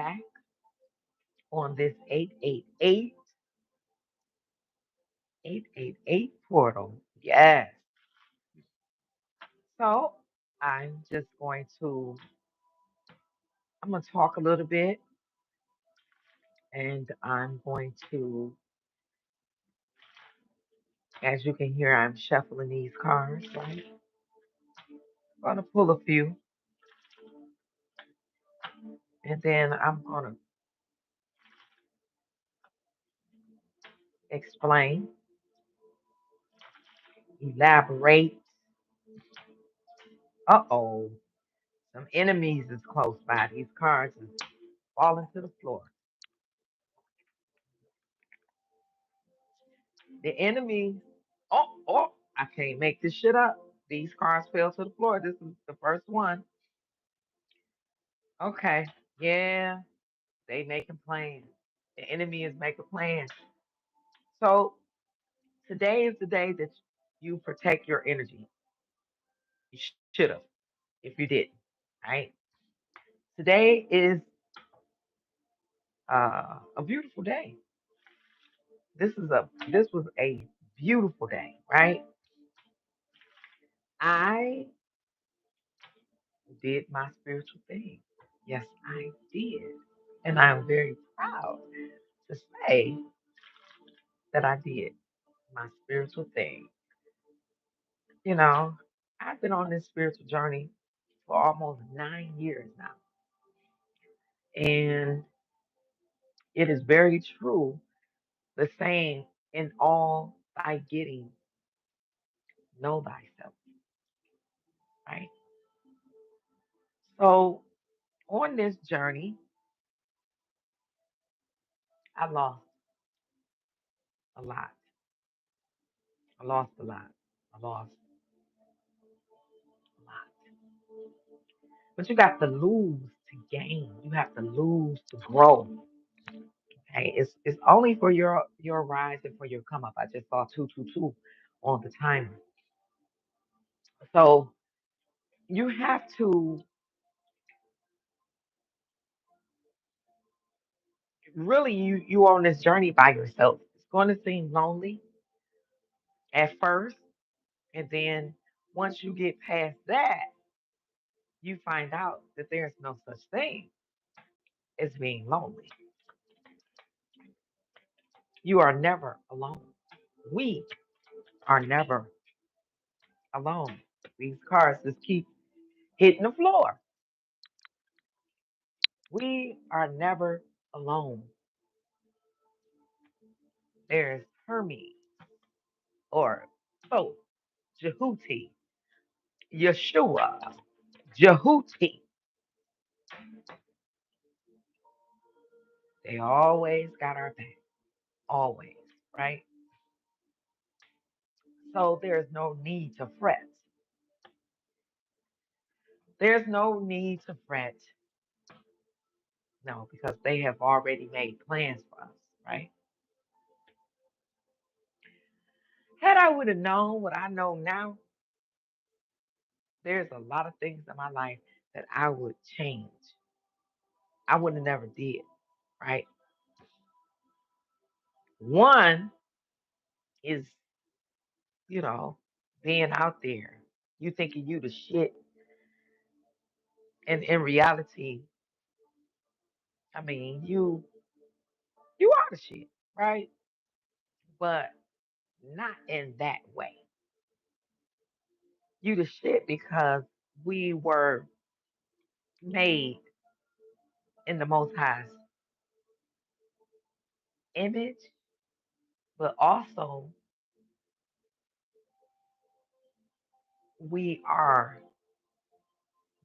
back on this 888 portal. Yes. So I'm just going to I'm gonna talk a little bit and I'm going to, as you can hear, I'm shuffling these cards, right? I'm gonna pull a few and then I'm gonna explain, elaborate. Uh-oh. Some enemies is close by. These cards is falling to the floor. The enemy, I can't make this shit up. These cards fell to the floor. This is the first one. Okay. Yeah, they making plans. The enemy is making plans. So today is the day that you protect your energy. You should have if you didn't. Right? Today is a beautiful day. This was a beautiful day, right? I did my spiritual thing. Yes, I did. And I'm very proud to say that I did my spiritual thing. You know, I've been on this spiritual journey for almost 9 years now. And it is very true, the saying, in all thy getting, know thyself, right? So on this journey, I lost a lot. I lost a lot. I lost a lot. But you got to lose to gain. You have to lose to grow. Okay, it's only for your rise and for your come up. I just saw 222 on the timer. So you have to really, you on this journey by yourself. It's going to seem lonely at first, and then once you get past that, you find out that there's no such thing as being lonely. You are never alone. We are never alone. These cards just keep hitting the floor. We are never alone. There's Hermes or Thoth, Jehuti, Yeshua, Jehuti. They always got our back. Always, right? So there's no need to fret. There's no need to fret. No, because they have already made plans for us, right? Had I would have known what I know now, there's a lot of things in my life that I would change. I would have never did, right? One is, you know, being out there. You thinking you the shit, and in reality, I mean, you are the shit, right? But not in that way. You the shit because we were made in the Most High's image, but also we are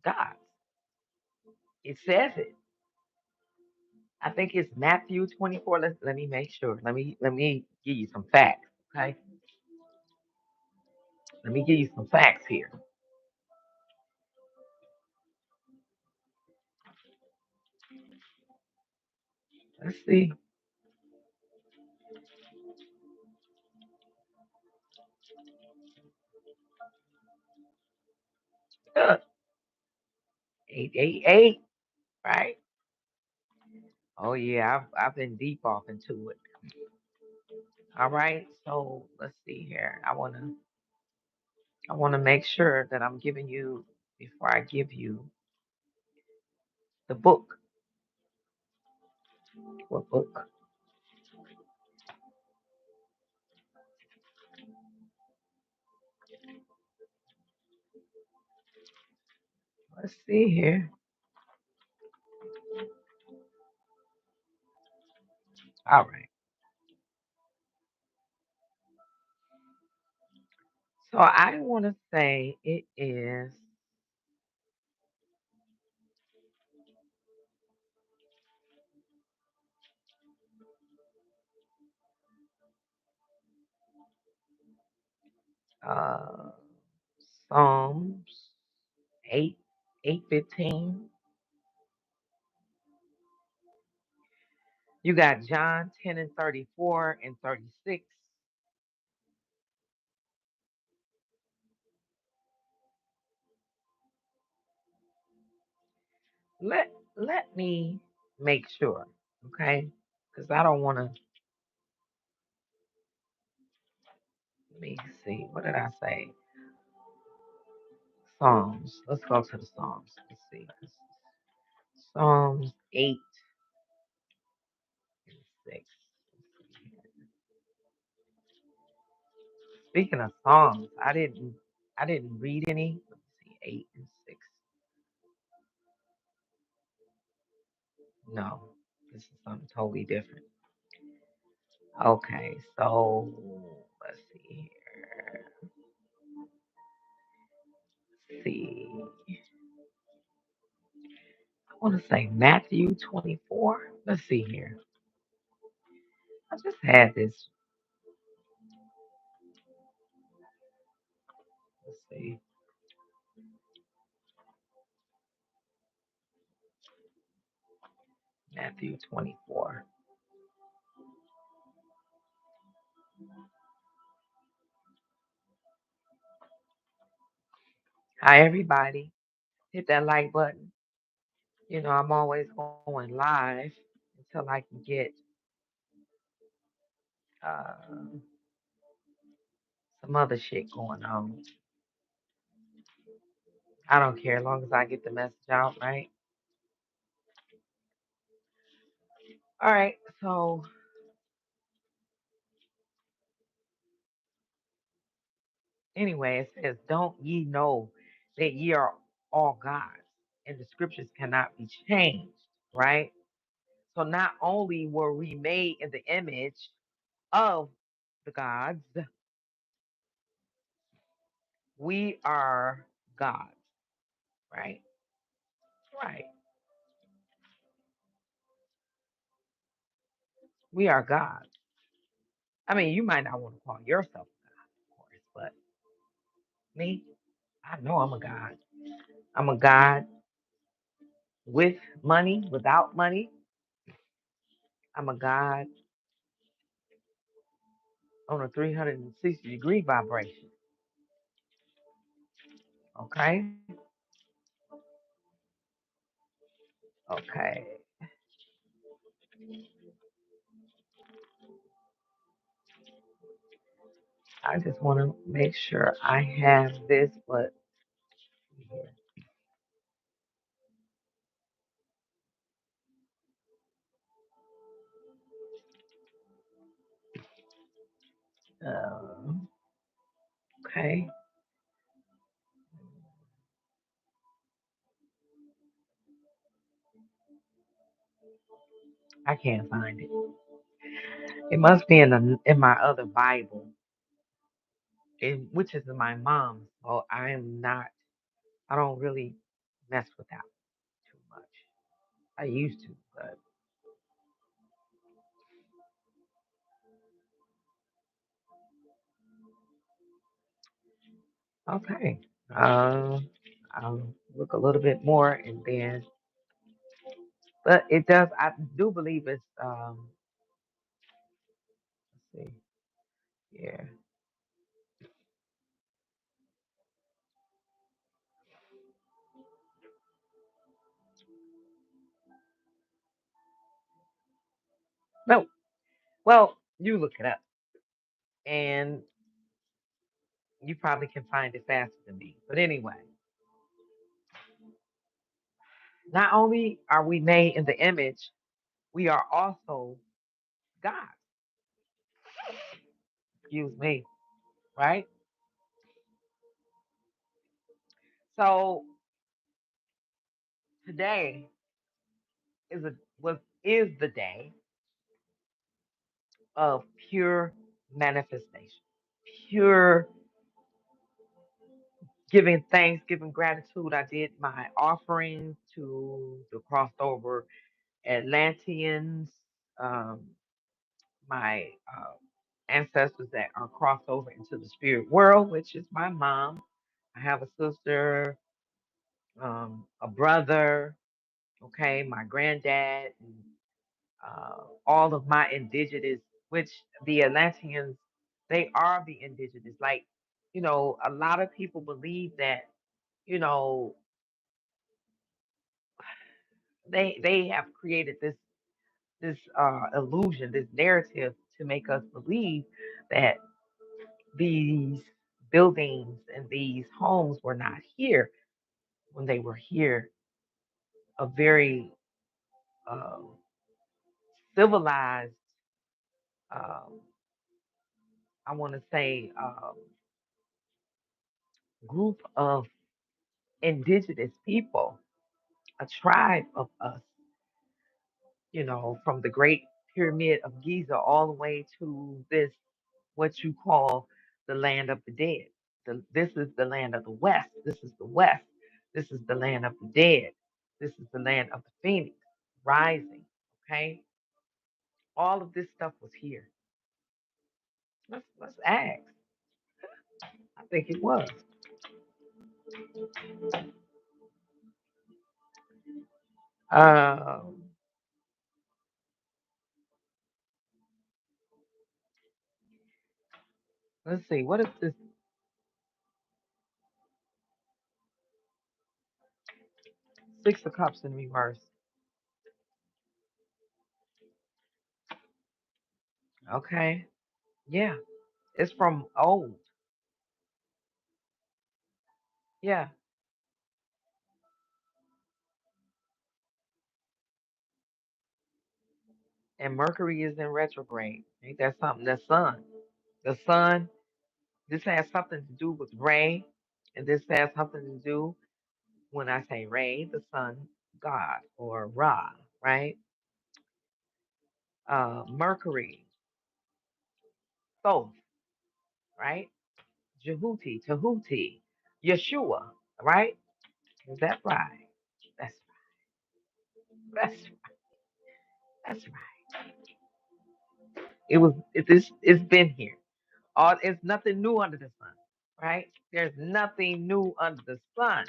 gods. It says it. I think it's Matthew 24. Let me make sure. Let me give you some facts. Okay. Let me give you some facts here. Let's see. 888, right? Oh yeah, I've been deep off into it. All right, so let's see here. I wanna make sure that I'm giving you before I give you the book. What book? Let's see here. All right. So I want to say it is uh Psalms 8 8:15. You got John 10 and 34 and 36. Let me make sure, okay? Because I don't want to. Let me see. What did I say? Psalms. Let's go to the Psalms. Let's see. Psalms 8 and 6. Speaking of Psalms, I didn't read any. Let me see. 8 and 6. No, this is something totally different. Okay, so let's see here. Let's see. I want to say Matthew 24. Let's see here. I just had this. Let's see. Matthew 24. Hi, everybody. Hit that like button. I'm always going live until I can get uh, some other shit going on. I don't care as long as I get the message out, right? All right. So, anyway, it says, Don't ye know that ye are all gods, and the scriptures cannot be changed, right? So, not only were we made in the image of the gods, we are gods, right? Right. We are gods. I mean, you might not want to call yourself a god, of course, but me, I know I'm a god. I'm a god with money, without money. I'm a god on a 360-degree vibration. Okay. Okay. I just want to make sure I have this, but uh, okay. I can't find it. It must be in my other Bible, which is my mom's. So I am not. I don't really mess with that too much. I used to, but okay. I'll look a little bit more and then, but it does. I do believe it's. Let's see. Yeah. No, well, you look it up, and you probably can find it faster than me. But anyway, not only are we made in the image, we are also God. Excuse me, right? So today is a was is the day of pure manifestation, pure giving thanks, giving gratitude. I did my offering to the crossed over Atlanteans, um, my ancestors that are crossed over into the spirit world, which is my mom. I have a sister, a brother, okay, my granddad, and all of my indigenous, which the Atlanteans, they are the indigenous. Like, a lot of people believe that, you know, they have created this illusion, this narrative to make us believe that these buildings and these homes were not here when they were here. A very um, civilized, um, I want to say, group of indigenous people, a tribe of us, from the Great Pyramid of Giza all the way to this, what you call the land of the dead. This is the land of the West. This is the West. This is the land of the dead. This is the land of the Phoenix rising. Okay, all of this stuff was here. Let's ask. I think it was. Um, let's see. What is this? Six of Cups in reverse. Okay. Yeah. It's from old. Yeah. And Mercury is in retrograde. Ain't that something? The sun. The sun. This has something to do with Ray. And this has something to do, when I say Ray, the sun god or Ra, right? Mercury, Thoth, right? Jehuti, Tahuti, Yeshua, right? Is that right? That's right. That's right. It's been here. All it's nothing new under the sun, right? There's nothing new under the sun.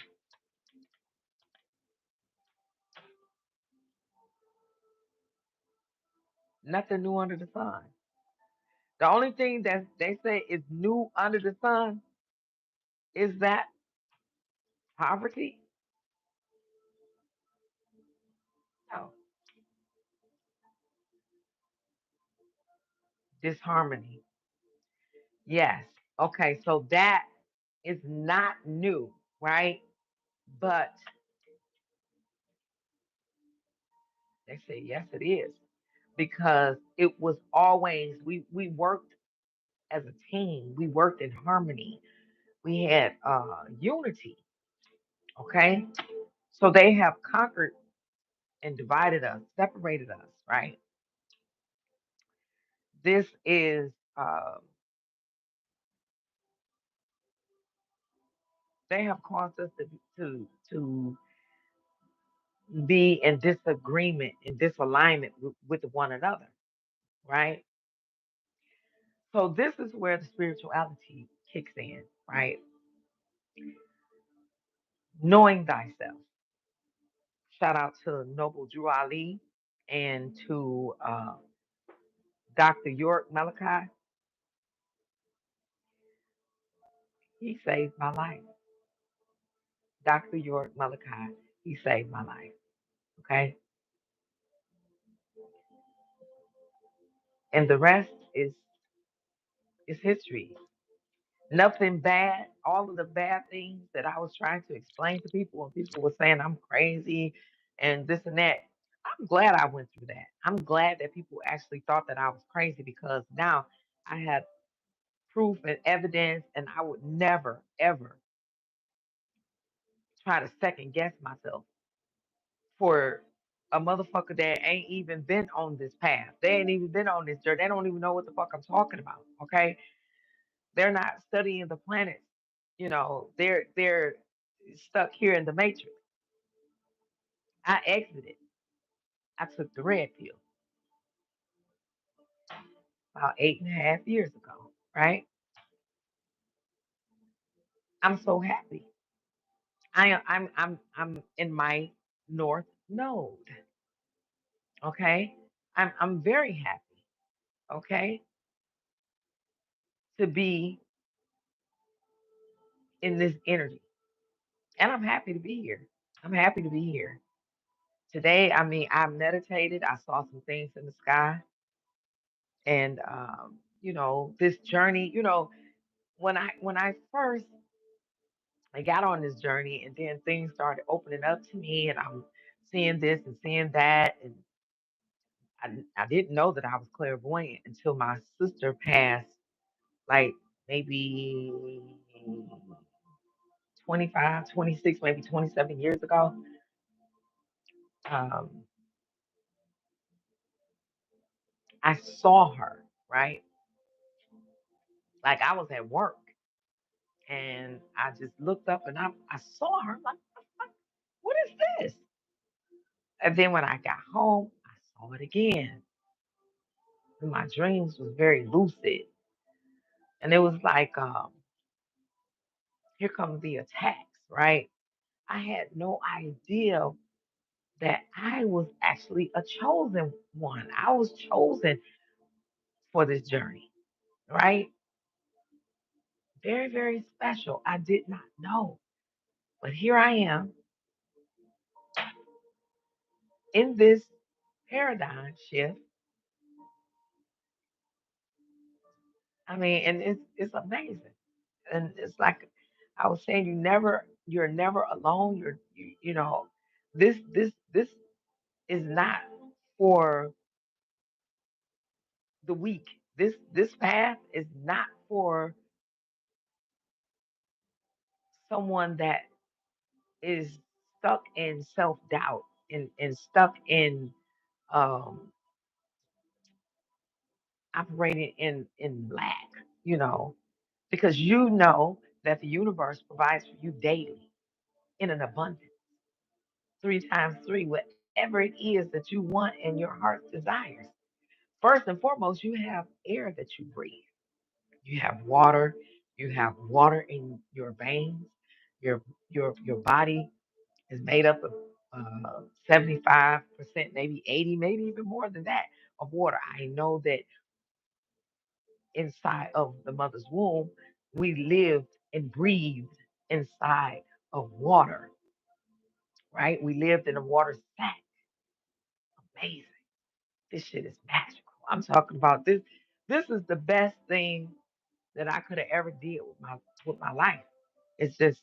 Nothing new under the sun. The only thing that they say is new under the sun is that poverty. No, disharmony. Yes. Okay, so that is not new, right? But they say yes, it is, because it was always we worked as a team. We worked in harmony. We had unity. Okay, so they have conquered and divided us, separated us, right? This is they have caused us to be in disagreement, in disalignment with one another, right? So this is where the spirituality kicks in, right? Knowing thyself. Shout out to Noble Drew Ali and to Dr. York Malachi. He saved my life. Dr. York Malachi, he saved my life. Okay. And the rest is history. Nothing bad. All of the bad things that I was trying to explain to people, and people were saying I'm crazy and this and that. I'm glad I went through that. I'm glad that people actually thought that I was crazy because now I have proof and evidence, and I would never, ever try to second guess myself for a motherfucker that ain't even been on this path. They ain't even been on this journey. They don't even know what the fuck I'm talking about. Okay. They're not studying the planets. They're stuck here in the matrix. I exited. I took the red pill about 8.5 years ago. Right? I'm so happy. I'm in my north node. Okay. I'm very happy. Okay, to be in this energy, and I'm happy to be here. I'm happy to be here today. I mean, I meditated. I saw some things in the sky, and this journey. When I first I got on this journey, and then things started opening up to me, and I'm seeing this and seeing that, and I didn't know that I was clairvoyant until my sister passed, like maybe 25, 26, maybe 27 years ago. Um, I saw her, right? Like I was at work and I just looked up and I saw her. I'm like, what is this? And then when I got home, I saw it again. And my dreams was very lucid. And it was like, here comes the attacks, right? I had no idea that I was actually a chosen one. I was chosen for this journey, right? Very, very special. I did not know. But here I am in this paradigm shift. I mean, and it's amazing. And it's like I was saying, you're never alone. This is not for the weak. This path is not for someone that is stuck in self-doubt and stuck in um operating in lack, you know, because you know that the universe provides for you daily in an abundance, three times three, whatever it is that you want and your heart's desires. First and foremost, you have air that you breathe. You have water. You have water in your veins. Your body is made up of 75%, maybe 80, maybe even more than that of water. I know that inside of the mother's womb, we lived and breathed inside of water, right? We lived in a water sack. Amazing. This shit is magical. I'm talking about this. This is the best thing that I could have ever did with my life. It's just,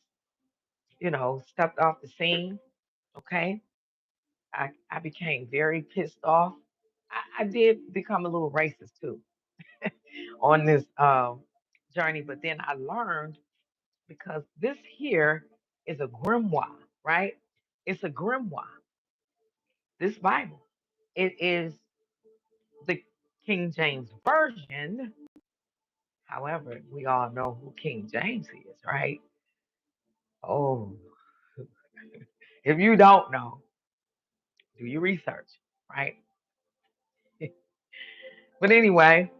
stepped off the scene. Okay. I became very pissed off. I did become a little racist too on this journey, but then I learned because this here is a grimoire, right? It's a grimoire. This Bible. It is the King James Version. However, we all know who King James is, right? Oh, if you don't know, do your research, right? But anyway,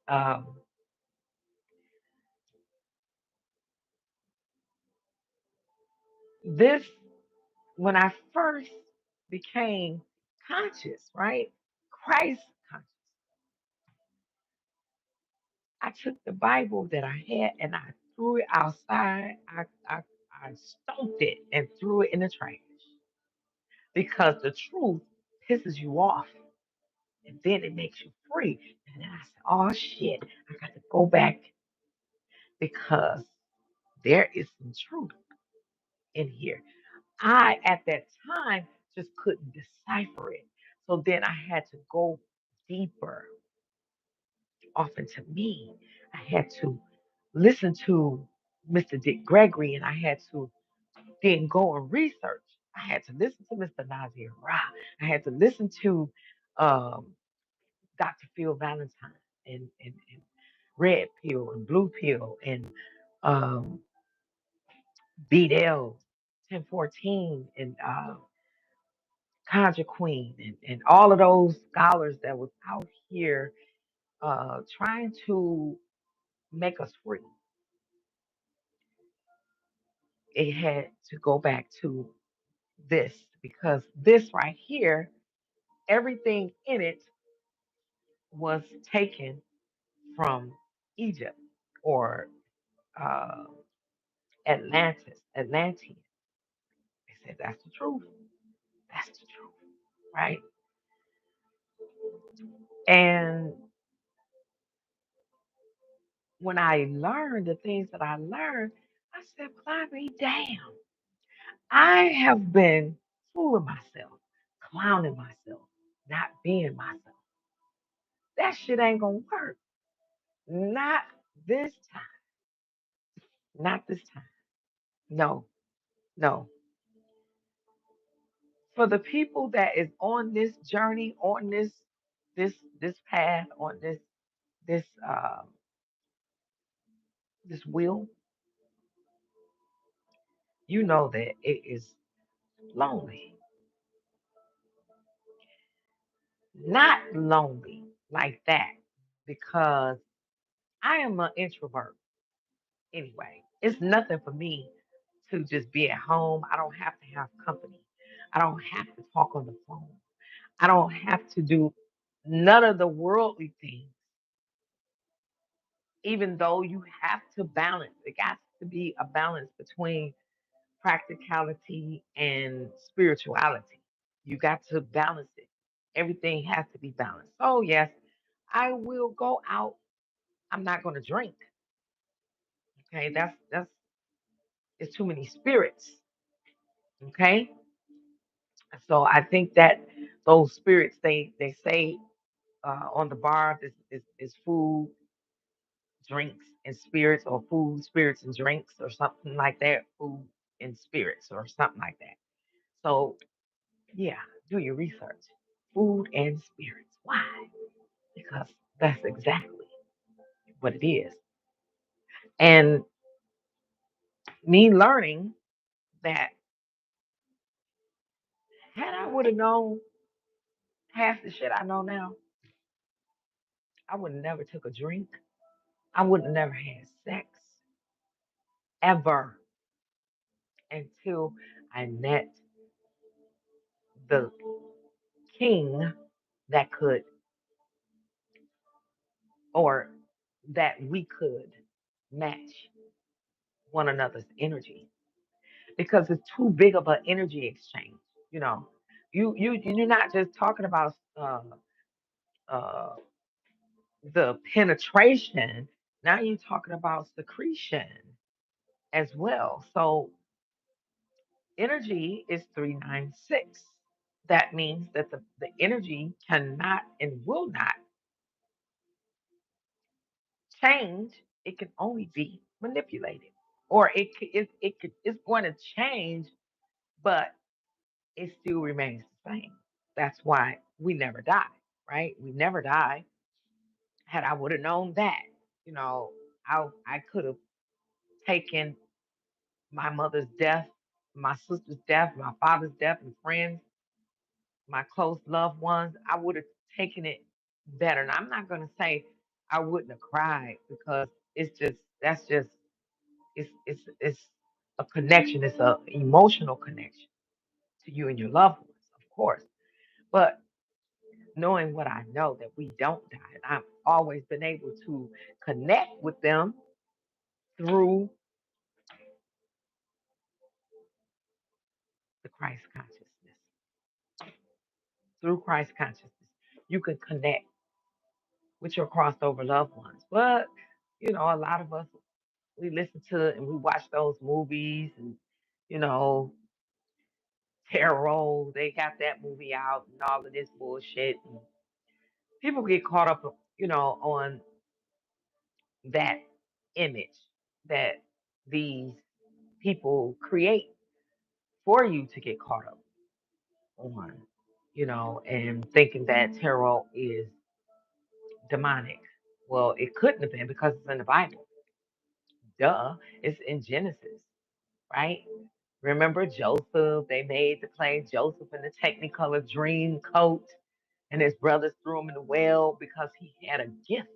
um, this, when I first became conscious, right? Christ conscious, I took the Bible that I had and I threw it outside. I stomped it and threw it in the trash because the truth pisses you off. And then it makes you free. And then I said, oh shit, I got to go back because there is some truth in here. I, at that time, just couldn't decipher it. So then I had to go deeper off into me. I had to listen to Mr. Dick Gregory, and I had to then go and research. I had to listen to Mr. Nazir Ra. I had to listen to um, Dr. Phil Valentine and Red Pill and Blue Pill and um, Beadle 1014 and Conjure Queen and all of those scholars that was out here trying to make us free. It had to go back to this because this right here, everything in it was taken from Egypt or uh, Atlantean. They said that's the truth. That's the truth, right? And when I learned the things that I learned, I said, "Fly me damn. I have been fooling myself, clowning myself, not being myself. That shit ain't gonna work. Not this time. Not this time. No, no. For the people that is on this journey, on this path, on this this wheel, you know that it is lonely. Not lonely like that because I am an introvert anyway. It's nothing for me to just be at home. I don't have to have company. I don't have to talk on the phone. I don't have to do none of the worldly things, even though you have to balance. It got to be a balance between practicality and spirituality. You got to balance it. Everything has to be balanced. So, yes, I will go out. I'm not going to drink. Okay, that's it's too many spirits. Okay, so I think that those spirits they say on the bar is food, drinks, and spirits, or food, spirits, and drinks, or something like that. Food and spirits, or something like that. So yeah, do your research. Food and spirits. Why? Because that's exactly what it is. And me learning that had I would have known half the shit I know now, I would have never took a drink. I would have never had sex ever until I met the king that could, or that we could match one another's energy because it's too big of an energy exchange. You know, you're not just talking about uh, the penetration. Now you're talking about secretion as well. So energy is 396. That means that the energy cannot and will not change. It can only be manipulated. Or it's going to change, but it still remains the same. That's why we never die, right? We never die. Had I would have known that, you know, I could have taken my mother's death, my sister's death, my father's death, and friends, my close loved ones. I would have taken it better. And I'm not gonna say I wouldn't have cried because it's just that's just it's a connection. It's a emotional connection to you and your loved ones, of course. But knowing what I know that we don't die, and I've always been able to connect with them through the Christ consciousness, through Christ consciousness. you could connect with your crossed over loved ones. But, a lot of us, we listen to and we watch those movies and, you know, Tarot, they got that movie out and all of this bullshit. And people get caught up, on that image that these people create for you to get caught up on, and thinking that tarot is demonic. Well, it couldn't have been because it's in the Bible. Duh, it's in Genesis, right? Remember Joseph? They made the play Joseph in the Technicolor dream coat, and his brothers threw him in the well because he had a gift.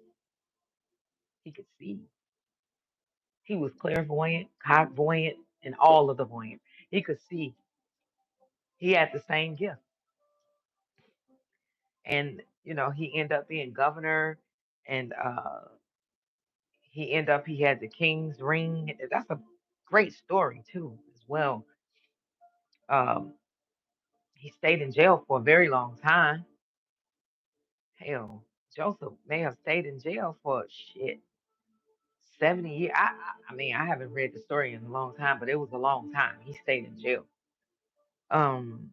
He could see. He was clairvoyant, clairvoyant, and all of the voyant. He could see. He had the same gift. And, he ended up being governor, and he had the king's ring. That's a great story, too, as well. Um, he stayed in jail for a very long time. Hell, Joseph may have stayed in jail for shit 70 years. I mean, I haven't read the story in a long time, but it was a long time. He stayed in jail. Um,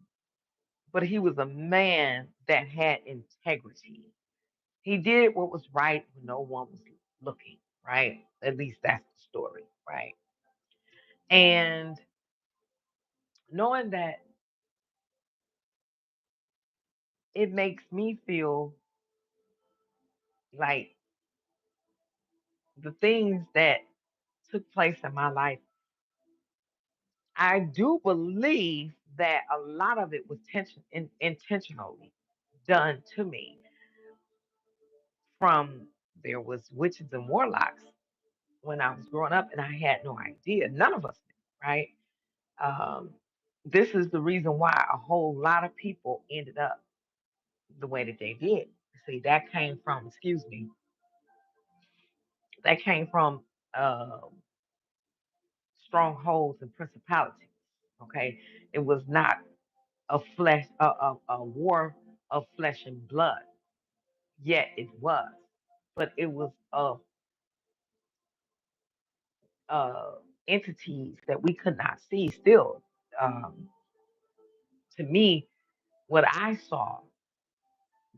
but he was a man that had integrity. He did what was right when no one was looking, right? At least that's the story, right? And knowing that, it makes me feel like the things that took place in my life, I do believe that a lot of it was intentionally done to me. From There was witches and warlocks when I was growing up, and I had no idea. None of us knew, right? Um, this is the reason why a whole lot of people ended up the way that they did. See, that came from, excuse me, that came from uh, strongholds and principalities. Okay, it was not a war of flesh and blood. Yet it was, but it was of uh, entities that we could not see. Still, um, to me, what I saw,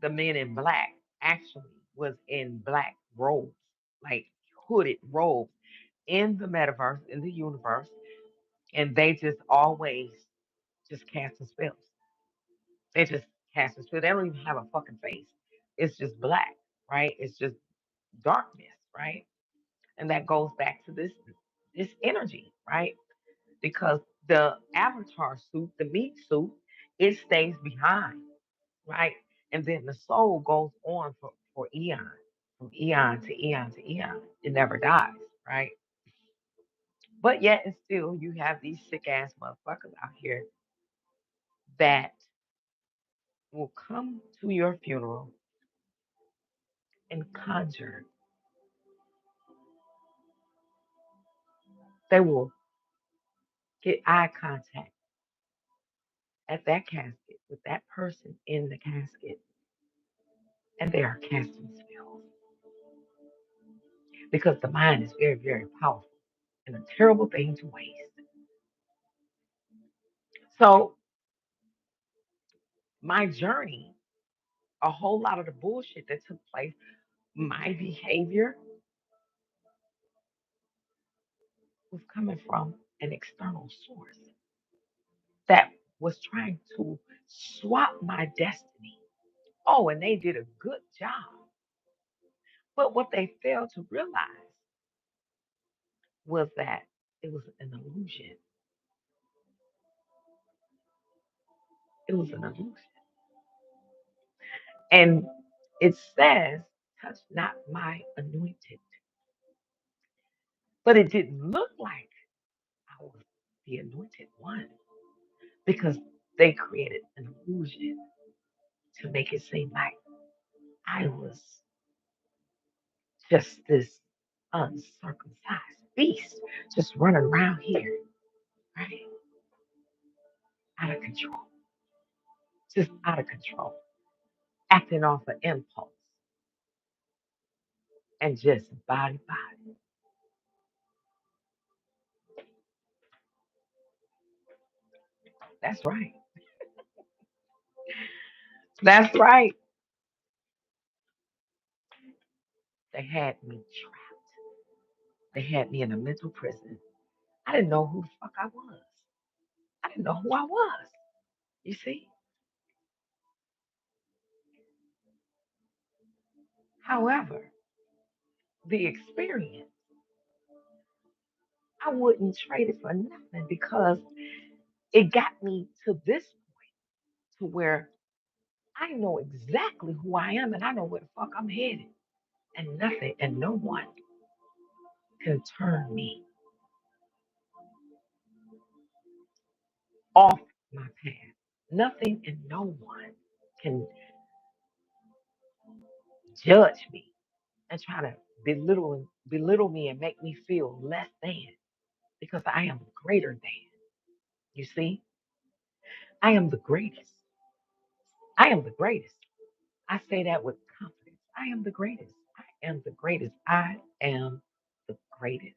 the men in black actually was in black robes, like hooded robes in the metaverse, in the universe, and they just always just casting spells. They just casting spells. They don't even have a fucking face. It's just black, right? It's just darkness, right? And that goes back to this energy, right? Because the avatar suit, the meat suit, it stays behind, right? And then the soul goes on for eon, from eon to eon to eon. It never dies, right? But yet and still, you have these sick ass motherfuckers out here that will come to your funeral and conjure. They will get eye contact at that casket with that person in the casket, and they are casting spells because the mind is very, very powerful and a terrible thing to waste. So, my journey, a whole lot of the bullshit that took place, my behavior was coming from an external source that was trying to swap my destiny. Oh, and they did a good job. But what they failed to realize was that it was an illusion. It was an illusion. And it says, touch not my anointed. But it didn't look like I was the anointed one because they created an illusion to make it seem like I was just this uncircumcised beast just running around here, right? Out of control, just out of control. acting off an impulse and just body. That's right. That's right. They had me trapped. They had me in a mental prison. I didn't know who the fuck I was. I didn't know who I was. You see? However, the experience, I wouldn't trade it for nothing because it got me to this to where I know exactly who I am and I know where the fuck I'm headed. And nothing and no one can turn me off my path. Nothing and no one can judge me and try to belittle me and make me feel less than because I am greater than. You see, I am the greatest. I am the greatest. I say that with confidence. I am the greatest. I am the greatest. I am the greatest.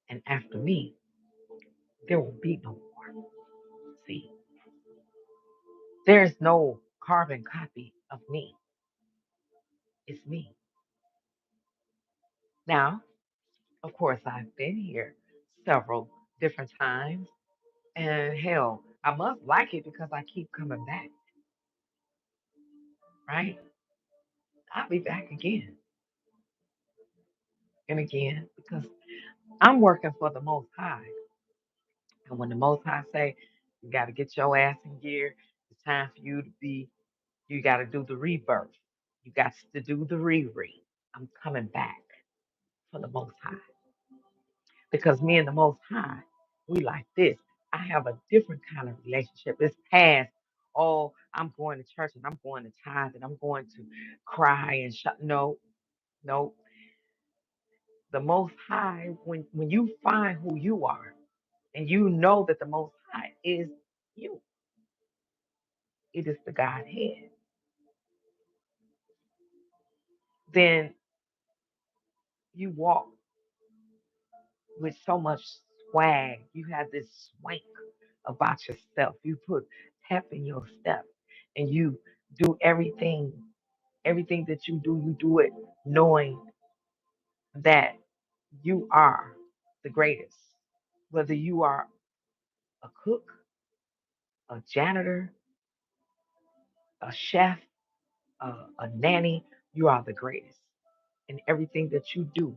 And after me, there will be no more. See, there's no carbon copy of me. It's me. Now, of course, I've been here several different times. And hell, I must like it because I keep coming back, right? I'll be back again and again because I'm working for the Most High. And when the Most High say, you got to get your ass in gear, it's time for you to be, you got to do the rebirth. You got to do the re. I'm coming back for the Most High because me and the Most High, we like this. I have a different kind of relationship. It's past, oh, I'm going to church and I'm going to tithe and I'm going to cry and shut. No, no. The Most High, when you find who you are and you know that the Most High is you, it is the Godhead, then you walk with so much swag. You have this swank about yourself. You put pep in your step and you do everything that you do it knowing that you are the greatest. Whether you are a cook, a janitor, a chef, a nanny, you are the greatest. And everything that you do,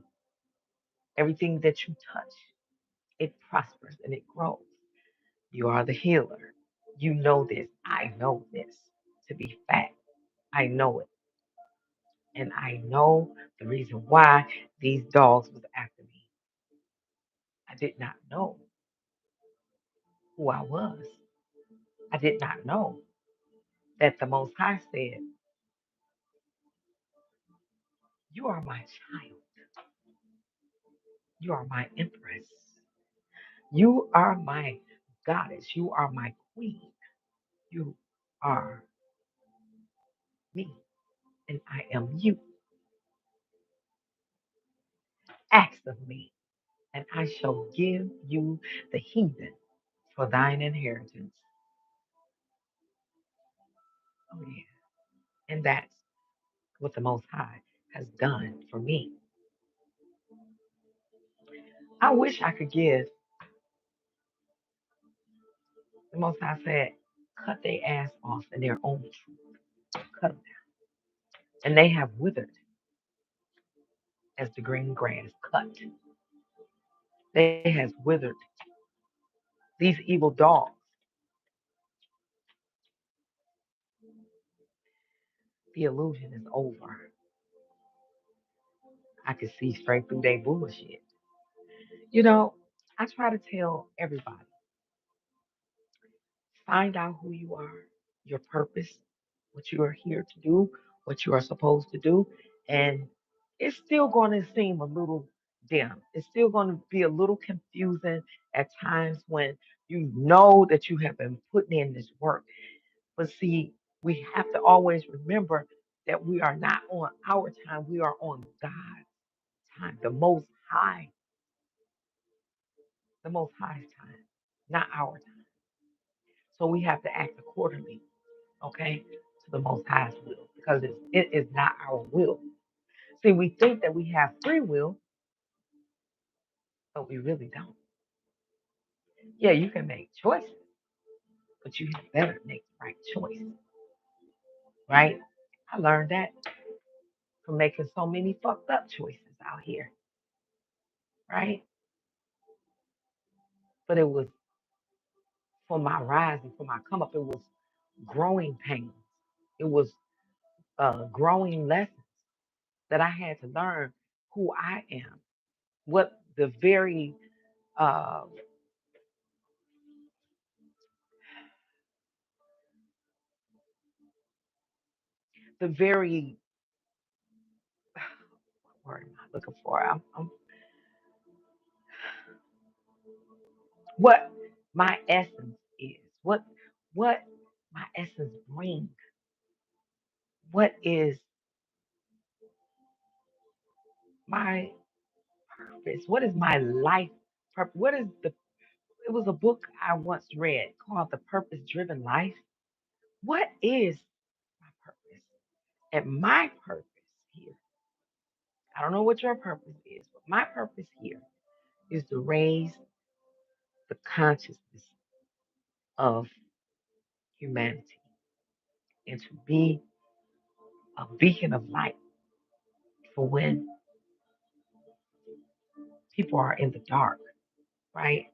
everything that you touch, it prospers and it grows. You are the healer. You know this. I know this to be fact. I know it. And I know the reason why these dogs was after me. I did not know who I was. I did not know that the Most High said, you are my child. You are my empress. You are my goddess. You are my queen. You are me. And I am you. Ask of me, and I shall give you the heathen for thine inheritance. Oh, yeah. And that's what the Most High has done for me. I wish I could give. The Most High said, cut their ass off in their own truth. Cut them down. And they have withered as the green grass cut. They has withered. These evil dogs, the illusion is over. I can see straight through their bullshit. You know, I try to tell everybody, find out who you are, your purpose, what you are here to do, what you are supposed to do. And it's still going to seem a little dim. It's still going to be a little confusing at times when you know that you have been putting in this work. But see, We have to always remember that we are not on our time, we are on God's time, the most high time, not our time. So we have to act accordingly, okay, to the most high's will, because it is not our will. See, we think that we have free will, but we really don't. Yeah, you can make choices, but you had better make the right choice, right? I learned that from making so many fucked up choices out here, right? But it was for my rise and for my come up. It was growing pains. It was growing lessons that I had to learn who I am. What uh, the very what word am I looking for? What my essence is. What my essence brings. What is my purpose? What is my life purpose? What is the It was a book I once read called The Purpose Driven Life. What is my purpose? And my purpose here, I don't know what your purpose is, but my purpose here is to raise the consciousness of humanity and to be a beacon of light for when people are in the dark, right?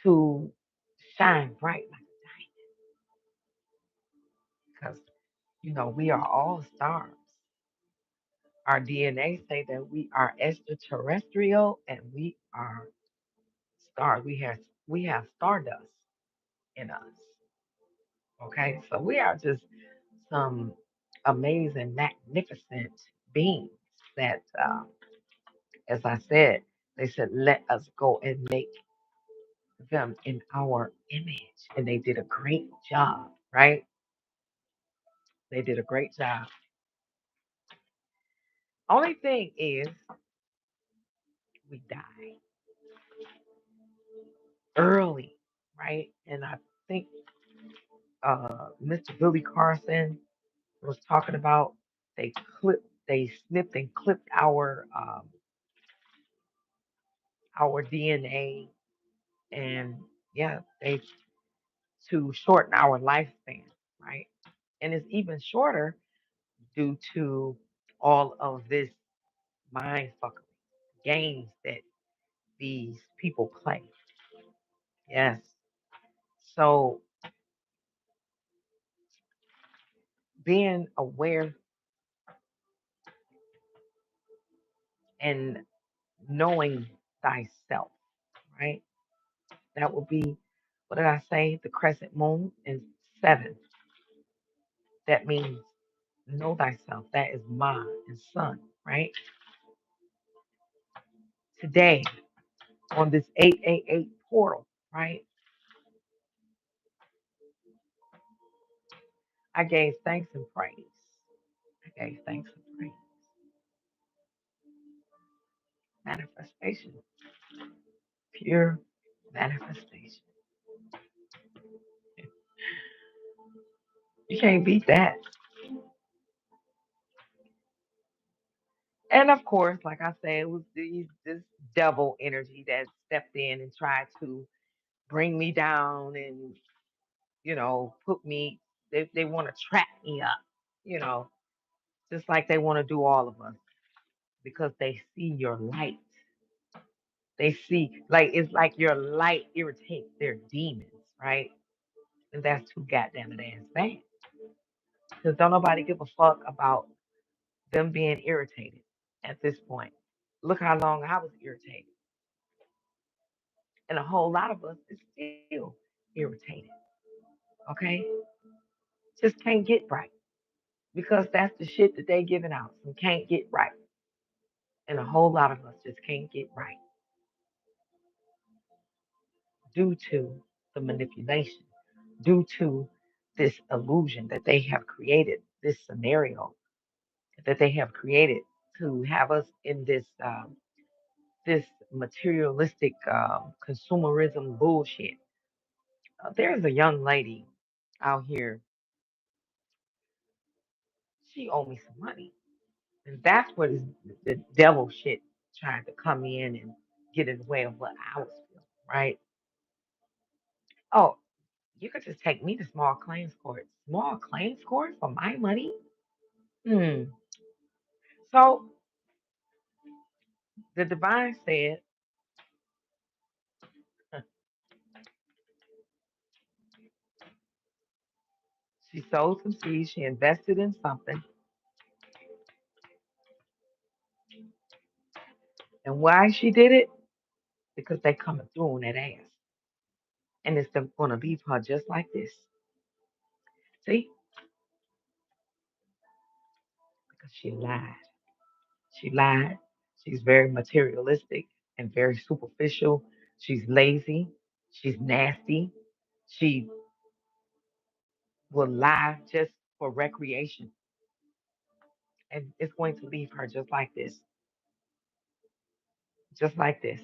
To shine bright like a diamond because, we are all stars. Our DNA say that we are extraterrestrial and we are stars. We have stardust in us. Okay, so we are just some amazing, magnificent beings that, as I said, they said, let us go and make them in our image. And they did a great job, right? They did a great job. Only thing is, we die early, right? And I think Mr. Billy Carson was talking about they snipped and clipped our DNA, and yeah, they to shorten our lifespan, right? And it's even shorter due to all of this mind fuckery games that these people play. Yes. So being aware and knowing thyself, right? That will be, what did I say? The crescent moon is 7. That means know thyself. That is Ma and Sun, right? Today, on this 888 portal, right? I gave thanks and praise. I gave thanks and praise. Manifestation, pure manifestation. You can't beat that. And of course, like I said, it was this devil energy that stepped in and tried to bring me down and, put me, they want to trap me up, you know, just like they want to do all of us because they see your light. They see, like, it's like your light irritates their demons, right? And that's too goddamn it ass bad. Because don't nobody give a fuck about them being irritated at this point. Look how long I was irritated. And a whole lot of us is still irritated. Okay? Just can't get right. Because that's the shit that they giving out. Some can't get right. And a whole lot of us just can't get right due to the manipulation, due to this illusion that they have created, this scenario that they have created to have us in this materialistic consumerism bullshit. There's a young lady out here. She owed me some money, and that's what is the devil shit trying to come in and get in the way of what I was feeling. Right? Oh, you could just take me to small claims court. Small claims court for my money? Hmm. So the divine said she sowed some seeds, she invested in something, and why she did it? Because they coming through on that ass. And it's gonna leave her just like this. See? Because she lied. She lied. She's very materialistic and very superficial. She's lazy. She's nasty. She will lie just for recreation. And it's going to leave her just like this. Just like this.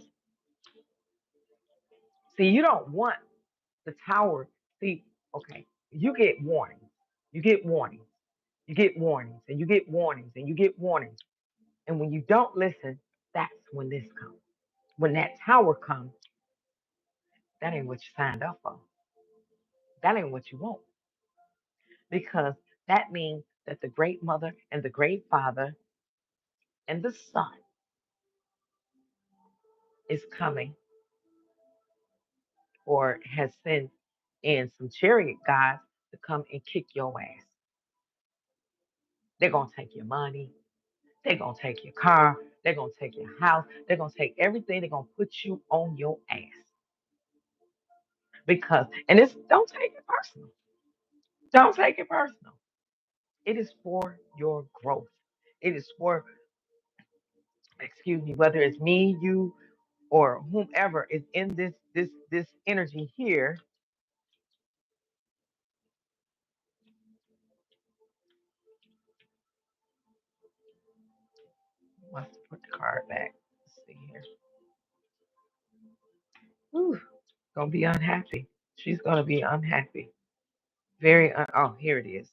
See, you don't want the tower. See, okay, you get warnings. You get warnings. You get warnings and you get warnings and you get warnings. And when you don't listen, that's when this comes. When that tower comes, that ain't what you signed up for. That ain't what you want. Because that means that the great mother and the great father and the son is coming or has sent in some chariot guys to come and kick your ass. They're going to take your money. They're going to take your car. They're going to take your house. They're going to take everything. They're going to put you on your ass. Because, and it's, don't take it personal. Don't take it personal. It is for your growth. It is for, excuse me, whether it's me, you, or whomever is in this energy here. Let's put the card back. Let's see here. Whew, gonna be unhappy. She's gonna be unhappy. Oh, here it is.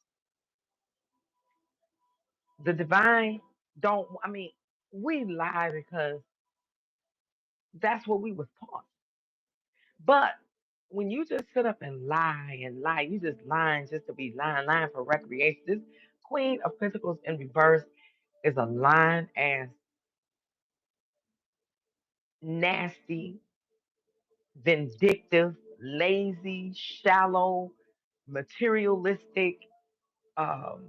The divine don't. I mean, we lie because that's what we was taught. But when you just sit up and lie, you just lying just to be lying, lying for recreation. This Queen of Pentacles in reverse is a lying ass, nasty, vindictive, lazy, shallow, materialistic, um,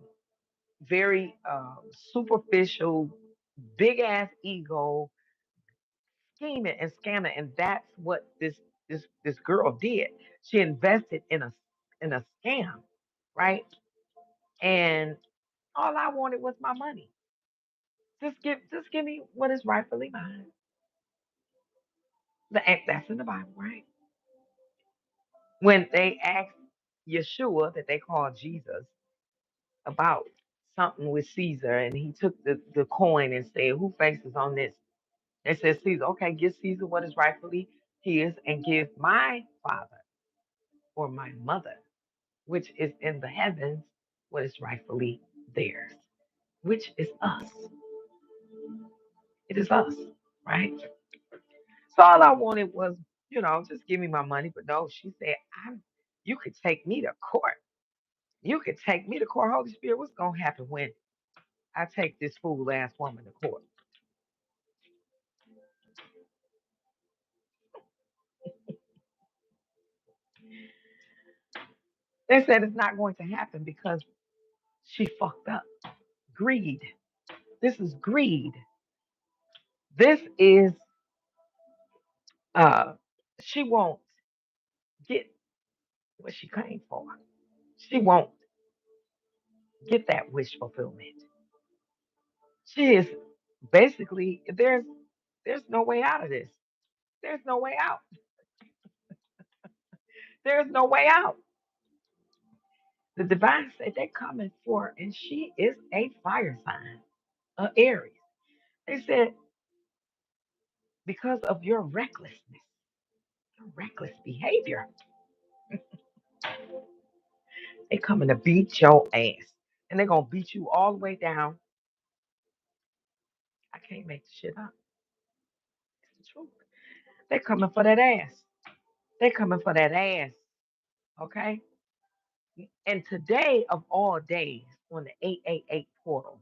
very superficial, big ass ego, scheming and scamming, and that's what this girl did. She invested in a scam, right? And all I wanted was my money. Just give me what is rightfully mine. That's in the Bible, right? When they asked Yeshua, that they call Jesus, about something with Caesar, and he took the coin and said, "Who faces on this?" They said, "Caesar." Okay, give Caesar what is rightfully his, and give my father or my mother, which is in the heavens, what is rightfully theirs, which is us. It is us, right? So all I wanted was, just give me my money. But no, she said, you could take me to court. You could take me to court. Holy Spirit, what's gonna happen when I take this fool ass woman to court? They said it's not going to happen because she fucked up. Greed. This is greed. This is uh she won't get what she came for. She won't get that wish fulfillment. She is basically there's no way out of this. There's no way out. There's no way out. The divine said they're coming for, and she is a fire sign, a Aries. They said because of your recklessness, your reckless behavior, they coming to beat your ass, and they're gonna beat you all the way down. I can't make the shit up. It's the truth. They coming for that ass. They coming for that ass. Okay. And today of all days, on the 888 portal,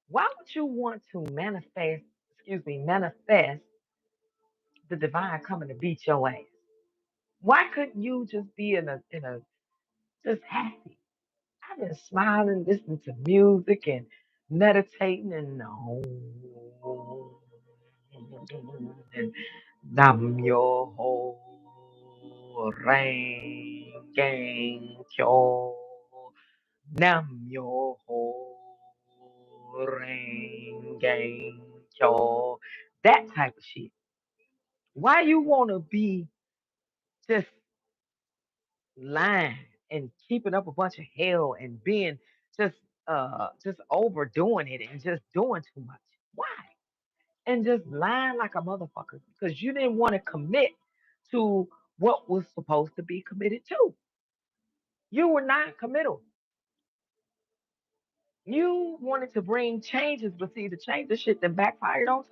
why would you want to manifest? Excuse me, manifest the divine coming to beat your ass? Why couldn't you just be in a just happy? I've been smiling, listening to music and meditating and no and nam yo ho rang gang kyo nam yo ho rang gang kyo, that type of shit. Why you wanna be just lying and keeping up a bunch of hell and being just overdoing it and just doing too much? Why? And just lying like a motherfucker because you didn't want to commit to what was supposed to be committed to. You were not committal. You wanted to bring changes, but see, the change the shit that backfired on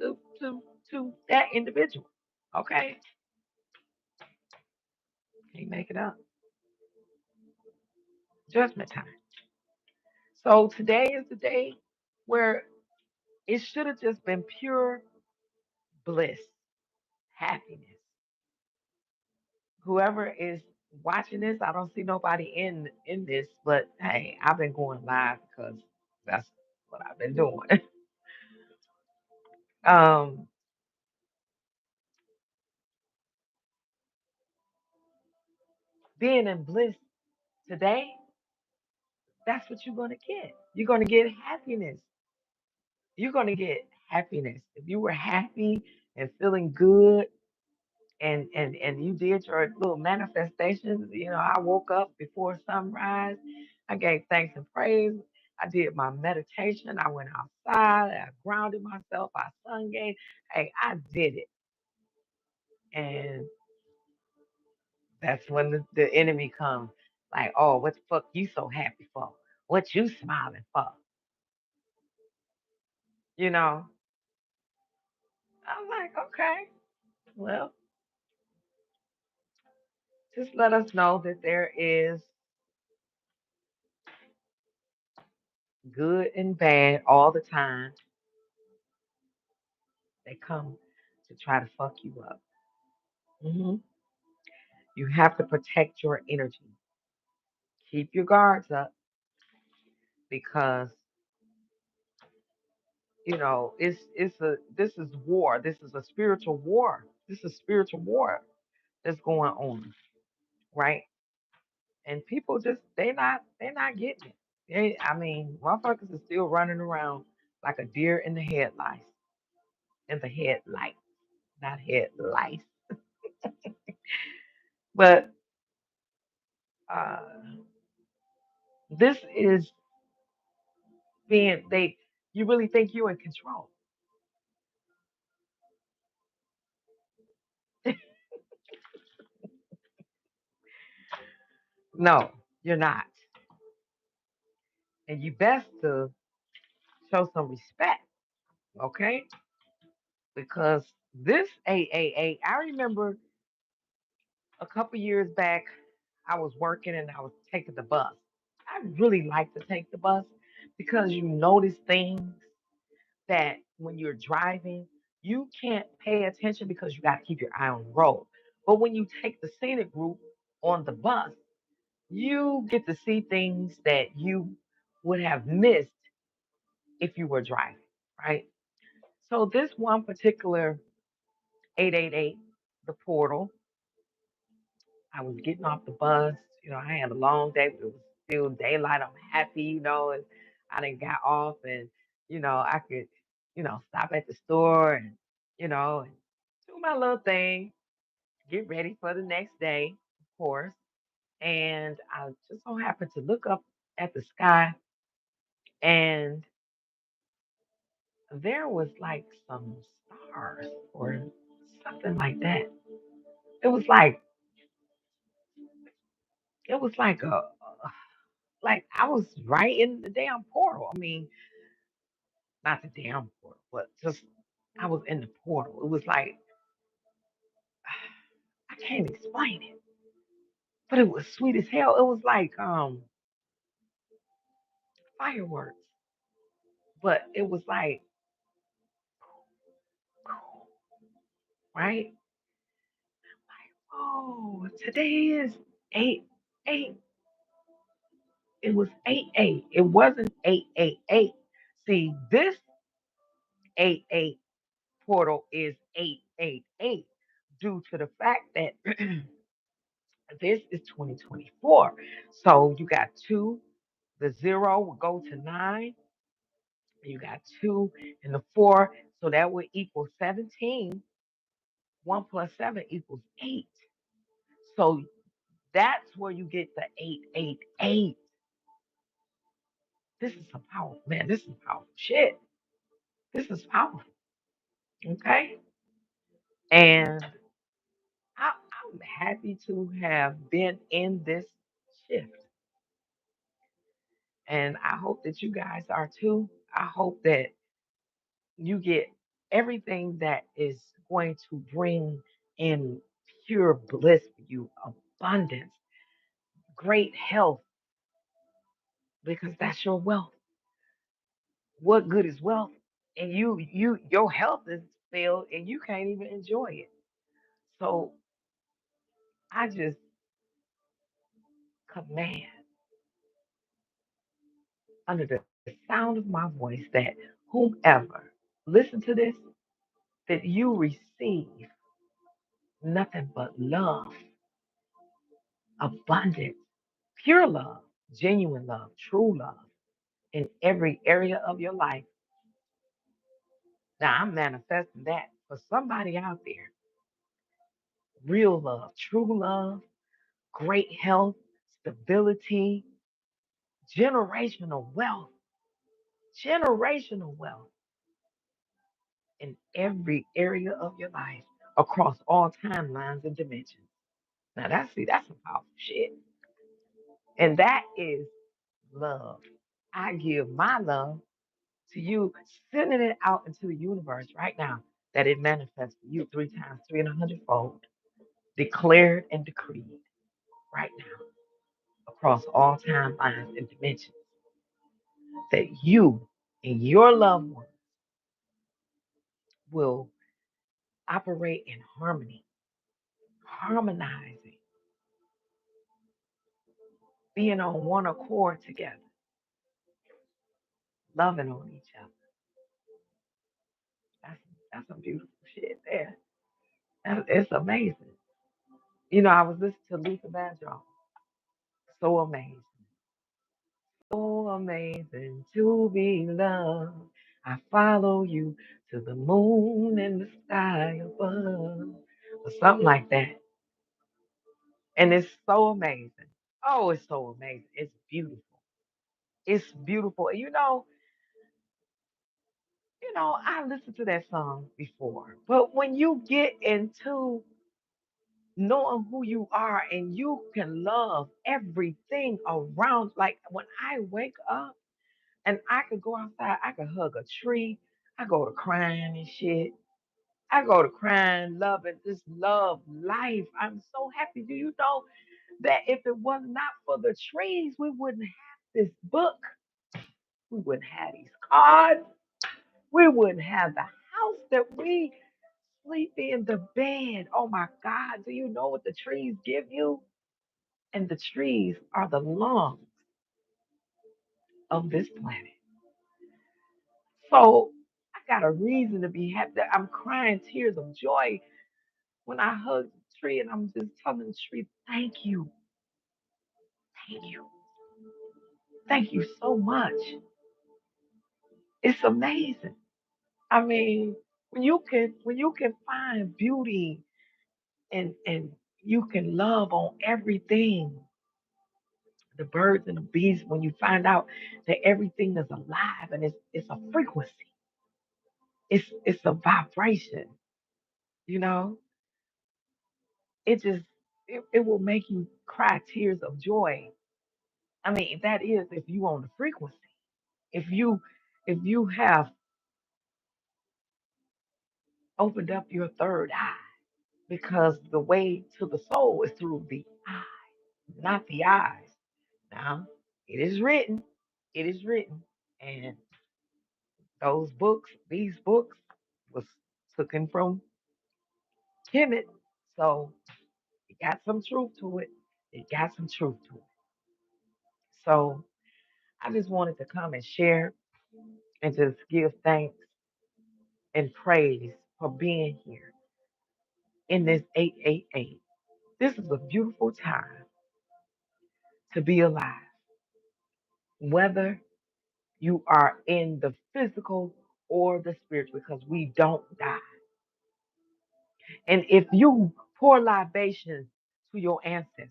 to that individual. Okay, can't make it up. Judgment time. So today is the day where it should have just been pure bliss, happiness. Whoever is watching this, I don't see nobody in this, but hey, I've been going live because that's what I've been doing. um, being in bliss today, that's what you're gonna get. You're gonna get happiness. You're gonna get happiness. If you were happy and feeling good and you did your little manifestations. I woke up before sunrise. I gave thanks and praise. I did my meditation. I went outside. I grounded myself. I sun gazed. Hey, I did it. And that's when the enemy comes. Like, oh, what the fuck you so happy for? What you smiling for? You know? I'm like, okay, well, just let us know that there is good and bad all the time. They come to try to fuck you up. hmm You have to protect your energy. Keep your guards up because it's a this is war. This is a spiritual war. This is spiritual war that's going on, right? And people just they not getting it. I mean, motherfuckers are still running around like a deer in the headlight, not headlights. But uh, this is being they. You really think you're in control? No, you're not. And you best to show some respect, okay? Because this AAA, I remember a couple years back, I was working and I was taking the bus. I really like to take the bus because you notice things that when you're driving, you can't pay attention because you got to keep your eye on the road. But when you take the scenic route on the bus, you get to see things that you would have missed if you were driving, right? So this one particular 888, the portal, I was getting off the bus. I had a long day, but it was still daylight. I'm happy, and I didn't got off and, I could, stop at the store and do my little thing, get ready for the next day, of course. And I just so happened to look up at the sky, and there was like some stars or something like that. It was like it was like like I was right in the damn portal. I mean, not the damn portal, but just I was in the portal. It was like I can't explain it, but it was sweet as hell. It was like fireworks, but it was like right. Oh, today is 8 8. It was 8 8. It wasn't 8 8 8. See, this 8 8 portal is 8 8 8 due to the fact that this is 2024. So you got two, the zero will go to nine, you got two and the four, so that would equal 17. One plus seven equals eight. So that's where you get the 8 8 8. This is some powerful, man. This is powerful shit. This is powerful. Okay. And I'm happy to have been in this shift. And I hope that you guys are too. I hope that you get everything that is going to bring in pure bliss for you, abundance, great health, because that's your wealth. What good is wealth? And your health is failed and you can't even enjoy it. So I just command under the sound of my voice that whomever listen to this, that you receive nothing but love, abundance, pure love, genuine love, true love in every area of your life. Now I'm manifesting that for somebody out there. Real love, true love, great health, stability, generational wealth in every area of your life across all timelines and dimensions. Now that's some powerful shit. And that is love. I give my love to you, sending it out into the universe right now that it manifests for you three times, three and a hundredfold, declared and decreed right now across all timelines and dimensions that you and your loved one will operate in harmony, harmonizing, being on one accord together, loving on each other. That's that's some beautiful shit there. It's amazing. You know, I was listening to Luther Vandross. So amazing. So amazing to be loved. I follow you to the moon and the sky above. Or something like that. And it's so amazing. Oh, it's so amazing. It's beautiful. It's beautiful. I listened to that song before. But when you get into knowing who you are and you can love everything around, like when I wake up and I could go outside, I could hug a tree, I go to crying and shit. I go to crying, loving, just love life. I'm so happy. Do you know that if it was not for the trees, we wouldn't have this book, we wouldn't have these cards, we wouldn't have the house that we sleep in, the bed. Oh my God, do you know what the trees give you? And the trees are the lungs of this planet. So I got a reason to be happy. I'm crying tears of joy when I hug the tree and I'm just telling the tree, thank you, thank you so much. It's amazing. I mean, when you can find beauty and you can love on everything The birds and the bees, when you find out that everything is alive and it's a frequency, it's a vibration, you know, it just it will make you cry tears of joy. I mean, that is if you on the frequency. If you have opened up your third eye, because the way to the soul is through the eye, not the eyes. Now, it is written, it is written, and those books, these books, was taken from Kemet, so it got some truth to it. It got some truth to it. So I just wanted to come and share and just give thanks and praise for being here in this 888. This is a beautiful time to be alive, whether you are in the physical or the spiritual, because we don't die. And if you pour libations to your ancestors,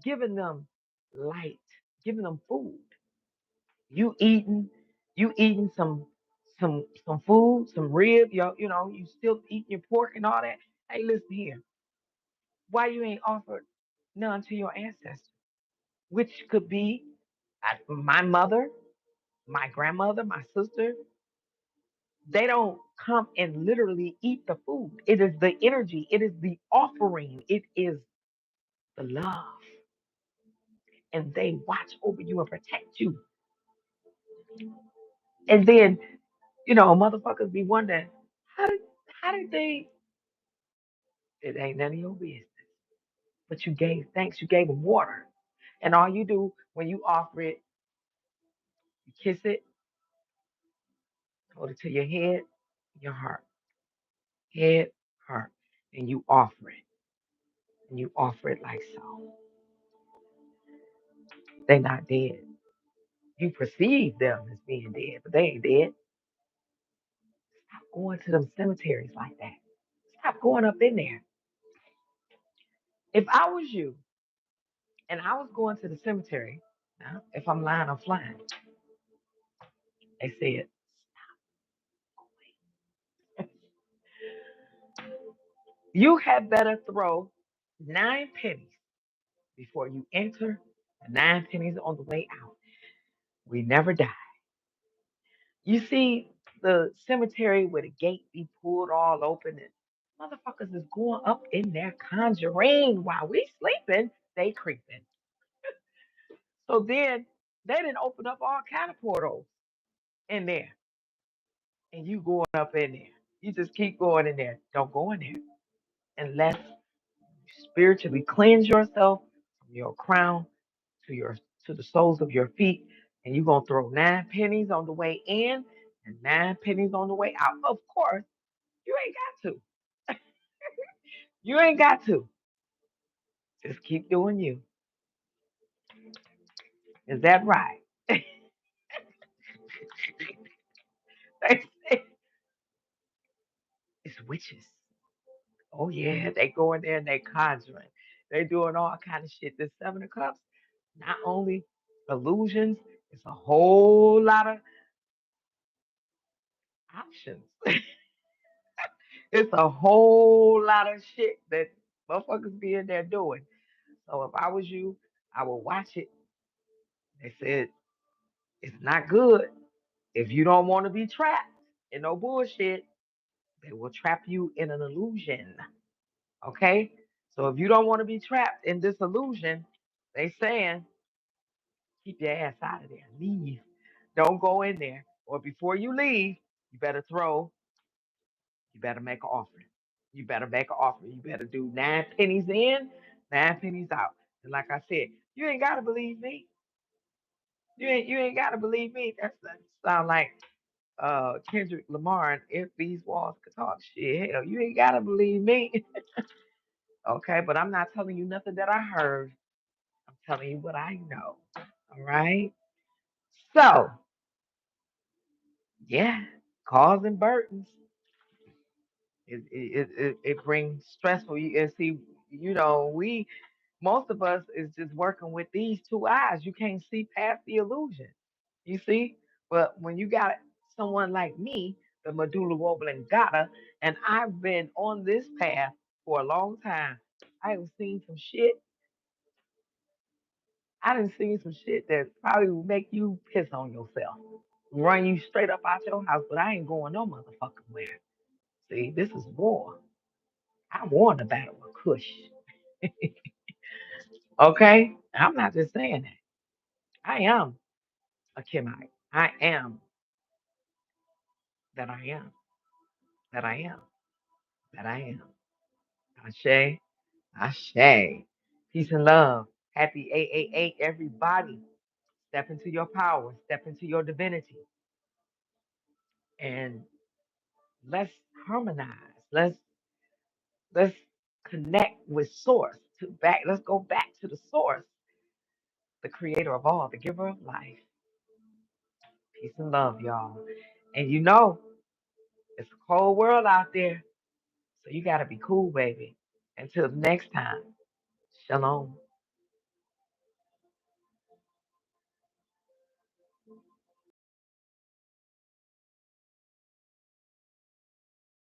giving them light, giving them food, you eating, you eating some food, some rib, you still eating your pork and all that. Hey, listen here. Why you ain't offered none to your ancestors? Which could be my mother, my grandmother, my sister. They don't come and literally eat the food. It is the energy, it is the offering, it is the love. And they watch over you and protect you. And then, motherfuckers be wondering, how did how did they it ain't none of your business. But you gave thanks, you gave them water. And all you do when you offer it, you kiss it, hold it to your head, your heart. Head, heart. And you offer it. And you offer it like so. They're not dead. You perceive them as being dead, but they ain't dead. Stop going to them cemeteries like that. Stop going up in there. If I was you and I was going to the cemetery, now, if I'm lying, I'm flying. They said, you had better throw 9 pennies before you enter, and 9 pennies on the way out. We never die. You see the cemetery where the gate be pulled all open and motherfuckers is going up in there conjuring while we sleeping, they creeping. So then they didn't open up all kind of portals in there, and you going up in there. You just keep going in there. Don't go in there unless you spiritually cleanse yourself from your crown to your to the soles of your feet, and you're gonna throw 9 pennies on the way in and 9 pennies on the way out. Of course, you ain't got to. You ain't got to. Just keep doing you. Is that right? They say it's witches. Oh yeah, they go in there and they conjuring. They doing all kind of shit. This 7 of Cups, not only illusions, it's a whole lot of options. It's a whole lot of shit that motherfuckers be in there doing. So if I was you, I would watch it. They said it's not good. If you don't want to be trapped in no bullshit, they will trap you in an illusion. Okay? So if you don't want to be trapped in this illusion, they saying keep your ass out of there. Leave. Don't go in there. Or before you leave, you better you better make an offering. You better make an offering. You better do 9 pennies in, 9 pennies out. And like I said, you ain't gotta believe me. You ain't gotta believe me. That sound like Kendrick Lamar and if these walls could talk shit. Hell, you ain't gotta believe me. Okay, but I'm not telling you nothing that I heard. I'm telling you what I know. All right. So yeah, causing burdens. It brings stressful. You and see, we Most of us is just working with these two eyes. You can't see past the illusion. You see? But when you got someone like me, the medulla oblongata, and I've been on this path for a long time, I have seen some shit. I done seen some shit that probably will make you piss on yourself, run you straight up out your house, but I ain't going no motherfucking where. See, this is war. I won the battle of Kush. Okay? I'm not just saying that. I am a Kimite. I am that I am, that I am, that I am. Ashe, Ashe. Peace and love. Happy 888, everybody. Step into your power, step into your divinity, and let's harmonize. Let's connect with source. Let's go back to the source, the creator of all, the giver of life. Peace and love, y'all. And you know, it's a cold world out there. So you gotta be cool, baby. Until next time. Shalom.